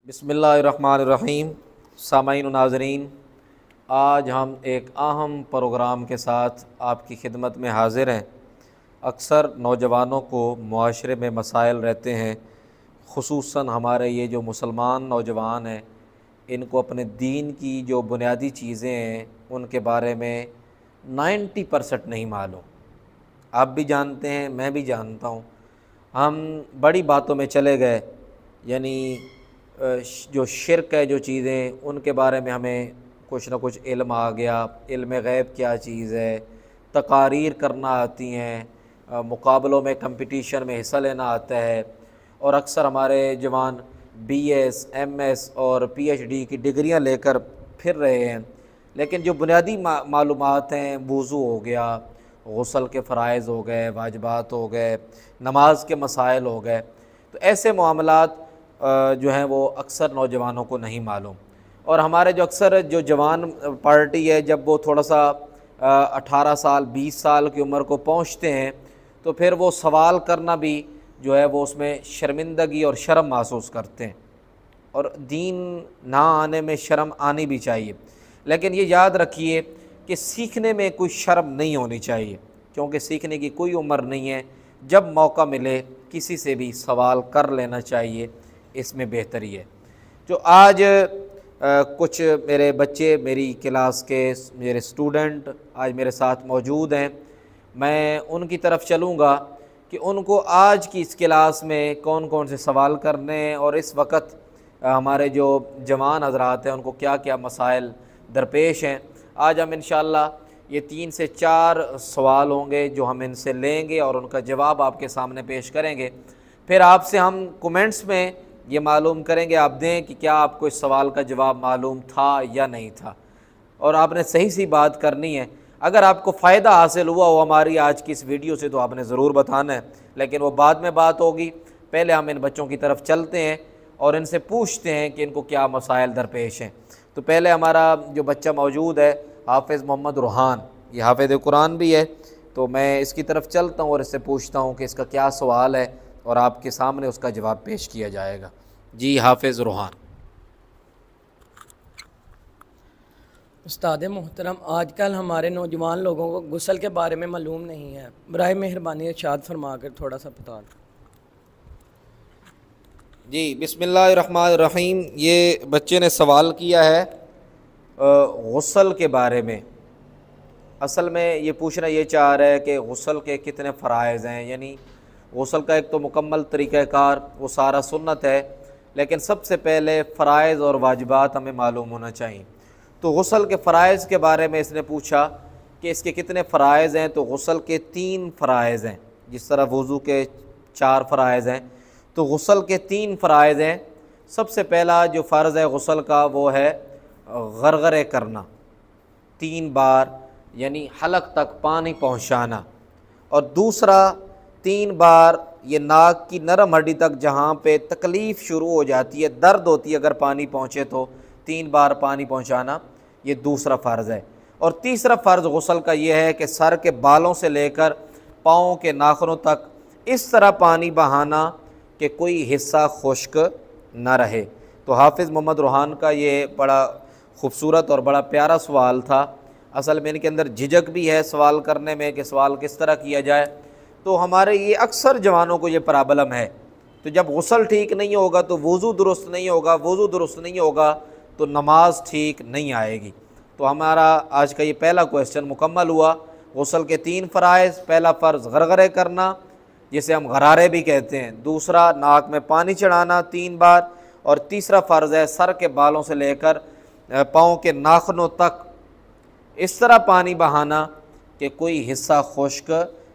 بسم اللہ الرحمن الرحیم۔ سامعین و ناظرین، آج ہم ایک اہم پروگرام کے ساتھ آپ کی خدمت میں حاضر ہیں۔ اکثر نوجوانوں کو معاشرے میں مسائل رہتے ہیں، خصوصاً ہمارے یہ جو مسلمان نوجوان ہیں، ان کو اپنے دین کی جو بنیادی چیزیں ہیں ان کے بارے میں 90% نہیں معلوم۔ آپ بھی جانتے ہیں، میں بھی جانتا ہوں۔ ہم بڑی باتوں میں چلے گئے، یعنی جو شرک ہے، جو چیزیں ان کے بارے میں ہمیں کچھ نہ کچھ علم آ گیا۔ علم غیب کیا چیز ہے، تقاریر کرنا آتی ہیں، مقابلوں میں کمپٹیشن میں حصہ لینا آتا ہے، اور اکثر ہمارے جوان بی ایس، ایم ایس اور پی ایچ ڈی کی ڈگریاں لے کر پھر رہے ہیں، لیکن جو بنیادی معلومات ہیں، وضو ہو گیا، غسل کے فرائض ہو گئے، واجبات ہو گئے، نماز کے مسائل ہو گئے، تو ایسے معاملات جو ہیں وہ اکثر نوجوانوں کو نہیں معلوم۔ اور ہمارے جو اکثر جو جوان پارٹی ہے، جب وہ تھوڑا سا 18 سال 20 سال کی عمر کو پہنچتے ہیں تو پھر وہ سوال کرنا بھی جو ہے وہ اس میں شرمندگی اور شرم محسوس کرتے ہیں، اور دین نہ آنے میں شرم آنی بھی چاہیے، لیکن یہ یاد رکھیے کہ سیکھنے میں کوئی شرم نہیں ہونی چاہیے، کیونکہ سیکھنے کی کوئی عمر نہیں ہے۔ جب موقع ملے کسی سے بھی سوال کر لینا چاہیے، اس میں بہتری ہے۔ جو آج کچھ میرے بچے، میری کلاس کے میرے اسٹوڈنٹ آج میرے ساتھ موجود ہیں، میں ان کی طرف چلوں گا کہ ان کو آج کی اس کلاس میں کون کون سے سوال کرنے ہیں، اور اس وقت ہمارے جو جوان حضرات ہیں ان کو کیا کیا مسائل درپیش ہیں۔ آج ہم انشاءاللہ یہ 3 سے 4 سوال ہوں گے جو ہم ان سے لیں گے اور ان کا جواب آپ کے سامنے پیش کریں گے۔ پھر آپ سے ہم کومنٹس میں یہ معلوم کریں گے، آپ دیں کہ کیا آپ کو اس سوال کا جواب معلوم تھا یا نہیں تھا، اور آپ نے صحیح سی بات کرنی ہے۔ اگر آپ کو فائدہ حاصل ہوا ہو ہماری آج کی اس ویڈیو سے تو آپ نے ضرور بتانا ہے، لیکن وہ بعد میں بات ہوگی۔ پہلے ہم ان بچوں کی طرف چلتے ہیں اور ان سے پوچھتے ہیں کہ ان کو کیا مسائل درپیش ہیں۔ تو پہلے ہمارا جو بچہ موجود ہے، حافظ محمد روحان، یہ حافظ قرآن بھی ہے، تو میں اس کی طرف چلتا ہوں اور اس سے پوچھتا ہوں کہ اس کا کیا سوال ہے، اور آپ کے سامنے اس کا جواب پیش کیا جائے گا۔ جی حافظ روحان۔ استاد محترم، آج کل ہمارے نوجوان لوگوں کو غسل کے بارے میں معلوم نہیں ہے، برائے مہربانی ارشاد فرما کر تھوڑا سا بتا دیں۔ جی بسم اللہ الرحمن الرحیم۔ یہ بچے نے سوال کیا ہے غسل کے بارے میں۔ اصل میں یہ پوچھنا یہ چاہ رہا ہے کہ غسل کے کتنے فرائض ہیں، یعنی غسل کا ایک تو مکمل طریقہ کار وہ سارا سنت ہے، لیکن سب سے پہلے فرائض اور واجبات ہمیں معلوم ہونا چاہیے۔ تو غسل کے فرائض کے بارے میں اس نے پوچھا کہ اس کے کتنے فرائض ہیں، تو غسل کے 3 فرائض ہیں، جس طرح وضو کے 4 فرائض ہیں، تو غسل کے 3 فرائض ہیں۔ سب سے پہلا جو فرض ہے غسل کا وہ ہے غرغرے کرنا، 3 بار یعنی حلق تک پانی پہنچانا، اور دوسرا 3 بار یہ ناک کی نرم ہڈی تک جہاں پہ تکلیف شروع ہو جاتی ہے، درد ہوتی ہے اگر پانی پہنچے تو 3 بار پانی پہنچانا، یہ دوسرا فرض ہے۔ اور تیسرا فرض غسل کا یہ ہے کہ سر کے بالوں سے لے کر پاؤں کے ناخنوں تک اس طرح پانی بہانا کہ کوئی حصہ خشک نہ رہے۔ تو حافظ محمد روحان کا یہ بڑا خوبصورت اور بڑا پیارا سوال تھا۔ اصل میں ان کے اندر جھجک بھی ہے سوال کرنے میں کہ سوال کس طرح کیا جائے، تو ہمارے یہ اکثر جوانوں کو یہ پرابلم ہے۔ تو جب غسل ٹھیک نہیں ہوگا تو وضو درست نہیں ہوگا، وضو درست نہیں ہوگا تو نماز ٹھیک نہیں آئے گی۔ تو ہمارا آج کا یہ پہلا کویسچن مکمل ہوا۔ غسل کے 3 فرائض، پہلا فرض غرغرے کرنا جسے ہم غرارے بھی کہتے ہیں، دوسرا ناک میں پانی چڑھانا 3 بار، اور تیسرا فرض ہے سر کے بالوں سے لے کر پاؤں کے ناخنوں تک اس طرح پانی بہانا کہ کوئی حصہ خشک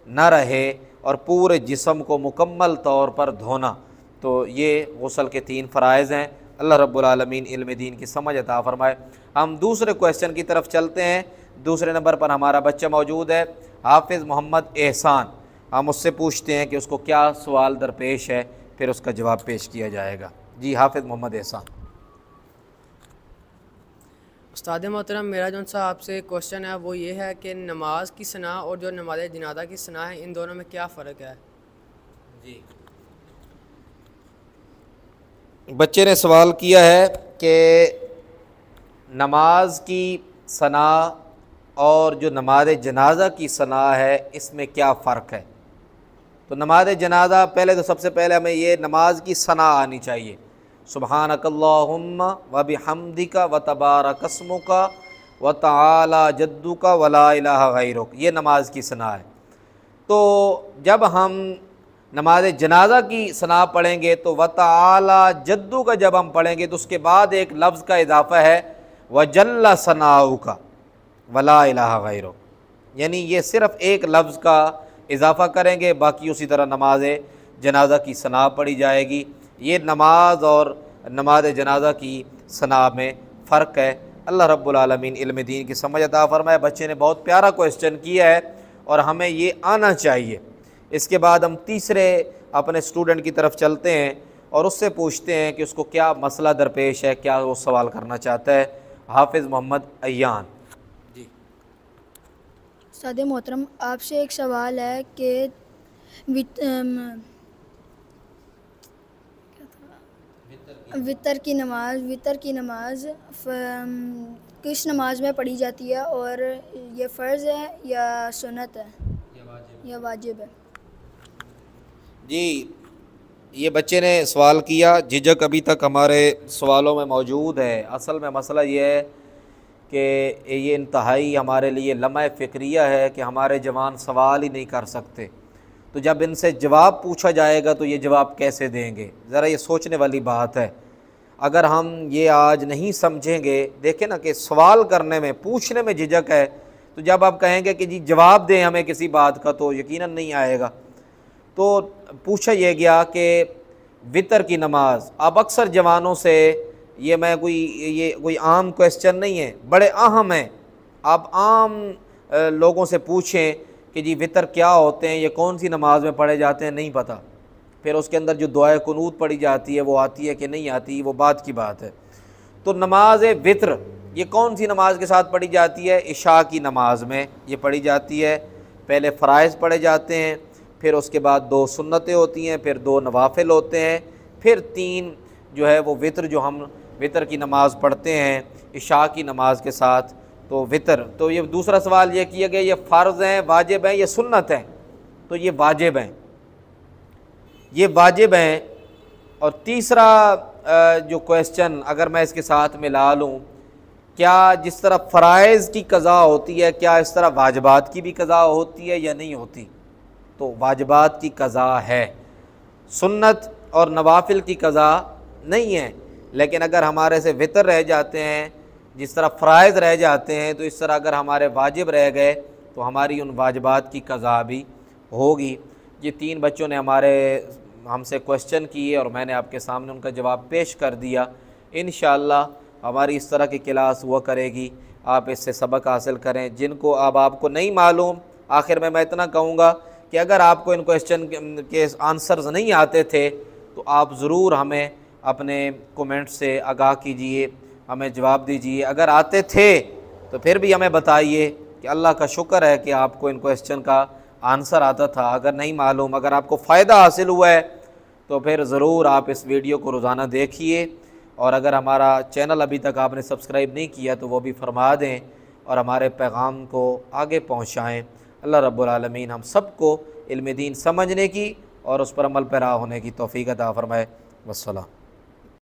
نہ رہے، اور پورے جسم کو مکمل طور پر دھونا۔ تو یہ غسل کے 3 فرائض ہیں۔ اللہ رب العالمین علم دین کی سمجھ عطا فرمائے۔ ہم دوسرے کویسچن کی طرف چلتے ہیں۔ دوسرے نمبر پر ہمارا بچہ موجود ہے حافظ محمد احسان۔ ہم اس سے پوچھتے ہیں کہ اس کو کیا سوال درپیش ہے، پھر اس کا جواب پیش کیا جائے گا۔ جی حافظ محمد احسان۔ استاد محترم، میرا جو سا آپ سے کوشچن ہے وہ یہ ہے کہ نماز کی ثنا اور جو نماز جنازہ کی ثنا ہے، ان دونوں میں کیا فرق ہے؟ جی بچے نے سوال کیا ہے کہ نماز کی ثنا اور جو نماز جنازہ کی ثنا ہے اس میں کیا فرق ہے؟ تو نماز جنازہ پہلے تو سب سے پہلے ہمیں یہ نماز کی ثنا آنی چاہیے، سبحانک اللہم و بحمدک و تبارک اسمک و تعالی جدک و لا الہ غیرک، یہ نماز کی ثنا ہے۔ تو جب ہم نماز جنازہ کی ثنا پڑھیں گے تو وَتَعَالَى جدو کا جب ہم پڑھیں گے تو اس کے بعد ایک لفظ کا اضافہ ہے وَجَلَّ ثَنَاؤُكَ وَلَا إِلَٰهَ غَيْرُكَ، یعنی یہ صرف ایک لفظ کا اضافہ کریں گے، باقی اسی طرح نماز جنازہ کی ثنا پڑھی جائے گی۔ یہ نماز اور نماز جنازہ کی ثنا میں فرق ہے۔ اللہ رب العالمین علم دین کی سمجھ عطا فرمائے۔ بچے نے بہت پیارا کویسچن کیا ہے اور ہمیں یہ آنا چاہیے۔ اس کے بعد ہم تیسرے اپنے اسٹوڈنٹ کی طرف چلتے ہیں اور اس سے پوچھتے ہیں کہ اس کو کیا مسئلہ درپیش ہے، کیا وہ سوال کرنا چاہتا ہے۔ حافظ محمد ایان جی۔ استاد محترم، آپ سے ایک سوال ہے کہ وطر کی نماز کس نماز میں پڑھی جاتی ہے اور یہ فرض ہے یا سنت ہے یا واجب ہے؟ جی، یہ بچے نے سوال کیا، جھجک ابھی تک ہمارے سوالوں میں موجود ہے۔ اصل میں مسئلہ یہ ہے کہ یہ انتہائی ہمارے لیے لمحہ فکریہ ہے کہ ہمارے جوان سوال ہی نہیں کر سکتے، تو جب ان سے جواب پوچھا جائے گا تو یہ جواب کیسے دیں گے؟ ذرا یہ سوچنے والی بات ہے۔ اگر ہم یہ آج نہیں سمجھیں گے، دیکھیں نا کہ سوال کرنے میں، پوچھنے میں جھجک ہے، تو جب آپ کہیں گے کہ جی جواب دیں ہمیں کسی بات کا تو یقیناً نہیں آئے گا۔ تو پوچھا یہ گیا کہ وطر کی نماز، اب اکثر جوانوں سے یہ کوئی عام کویسچن نہیں ہے، بڑے اہم ہیں۔ آپ عام لوگوں سے پوچھیں کہ جی وطر کیا ہوتے ہیں، یہ کون سی نماز میں پڑھے جاتے ہیں، نہیں پتہ۔ پھر اس کے اندر جو دعائے قنوت پڑھی جاتی ہے وہ آتی ہے کہ نہیں آتی، وہ بات کی بات ہے۔ تو نماز وطر یہ کون سی نماز کے ساتھ پڑھی جاتی ہے؟ عشاء کی نماز میں یہ پڑھی جاتی ہے۔ پہلے فرائض پڑھے جاتے ہیں، پھر اس کے بعد 2 سنتیں ہوتی ہیں، پھر 2 نوافل ہوتے ہیں، پھر 3 جو ہے وہ وطر، جو ہم وطر کی نماز پڑھتے ہیں عشاء کی نماز کے ساتھ، تو وطر۔ تو یہ دوسرا سوال یہ کیا گیا یہ فرض ہیں، واجب ہیں، یہ سنت ہیں؟ تو یہ واجب ہیں، یہ واجب ہیں۔ اور تیسرا جو کویسچن اگر میں اس کے ساتھ ملا لوں، کیا جس طرح فرائض کی قضا ہوتی ہے کیا اس طرح واجبات کی بھی قضا ہوتی ہے یا نہیں ہوتی؟ تو واجبات کی قضا ہے، سنت اور نوافل کی قضا نہیں ہے۔ لیکن اگر ہمارے سے وطر رہ جاتے ہیں، جس طرح فرائض رہ جاتے ہیں، تو اس طرح اگر ہمارے واجب رہ گئے تو ہماری ان واجبات کی قضا بھی ہوگی۔ یہ 3 بچوں نے ہم سے کویسچن کیے اور میں نے آپ کے سامنے ان کا جواب پیش کر دیا۔ انشاءاللہ ہماری اس طرح کی کلاس ہوا کرے گی، آپ اس سے سبق حاصل کریں۔ جن کو آپ کو نہیں معلوم، آخر میں اتنا کہوں گا کہ اگر آپ کو ان کویسچن کے آنسرز نہیں آتے تھے تو آپ ضرور ہمیں اپنے کومنٹ سے آگاہ کیجئے، ہمیں جواب دیجئے۔ اگر آتے تھے تو پھر بھی ہمیں بتائیے کہ اللہ کا شکر ہے کہ آپ کو ان کویسچن کا آنسر آتا تھا۔ اگر نہیں معلوم، اگر آپ کو فائدہ حاصل ہوا ہے تو پھر ضرور آپ اس ویڈیو کو روزانہ دیکھیے، اور اگر ہمارا چینل ابھی تک آپ نے سبسکرائب نہیں کیا تو وہ بھی فرما دیں اور ہمارے پیغام کو آگے پہنچائیں۔ اللہ رب العالمین ہم سب کو علم دین سمجھنے کی اور اس پر عمل پیرا ہونے کی توفیق عطا فرمائے۔ والسلام۔